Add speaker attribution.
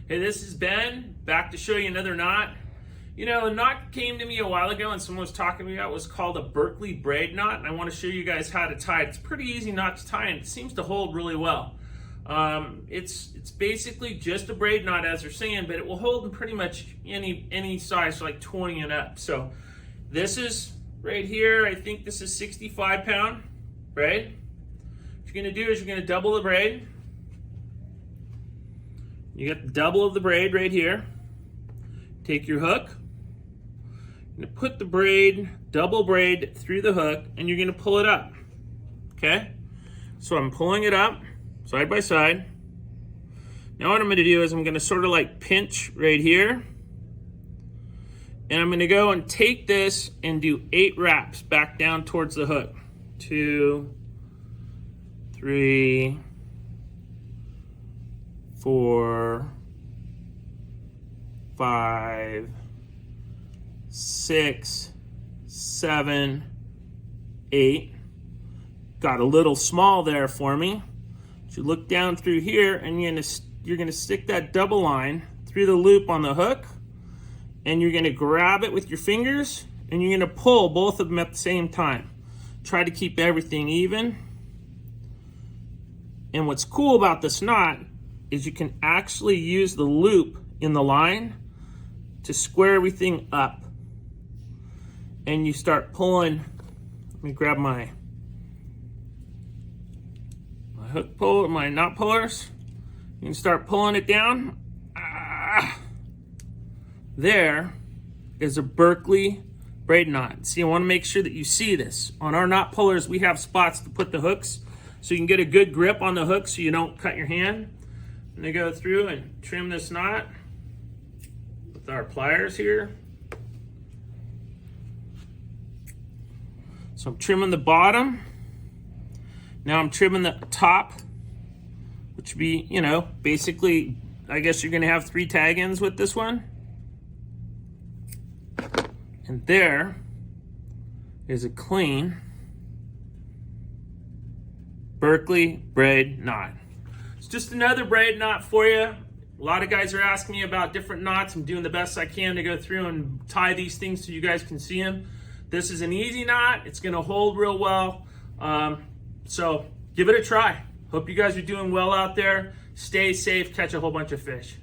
Speaker 1: Hey, this is Ben, back to show you another knot. You know, a knot came to me a while ago and someone was talking to me about was called a Berkley Braid Knot, and I want to show you guys how to tie it. It's a pretty easy knot to tie and it seems to hold really well. It's basically just a braid knot, as they're saying, but it will hold in pretty much any size, like 20 and up. So this is right here, I think this is 65-pound braid. What you're going to do is you're going to double the braid. You get the double of the braid right here. Take your hook. You're going to put the braid, double braid through the hook, and you're going to pull it up. Okay? So I'm pulling it up side by side. Now what I'm going to do is I'm going to sort of like pinch right here. And I'm going to go and take this and do 8 wraps back down towards the hook. 2, 3, 4, 5, 6, 7, 8. Got a little small there for me. So you look down through here and you're gonna stick that double line through the loop on the hook, and you're gonna grab it with your fingers and you're gonna pull both of them at the same time. Try to keep everything even. And what's cool about this knot is you can actually use the loop in the line to square everything up. And you start pulling. Let me grab my hook pull, my knot pullers. You can start pulling it down. There is a Berkley braid knot. See, I want to make sure that you see this. On our knot pullers, we have spots to put the hooks so you can get a good grip on the hook so you don't cut your hand. I'm going to go through and trim this knot with our pliers here. So I'm trimming the bottom. Now I'm trimming the top, which would be, you know, basically, I guess you're going to have 3 tag ends with this one. And there is a clean Berkley braid knot. It's just another braid knot for you. A lot of guys are asking me about different knots. I'm doing the best I can to go through and tie these things so you guys can see them. This is an easy knot. It's going to hold real well. So give it a try. Hope you guys are doing well out there. Stay safe. Catch a whole bunch of fish.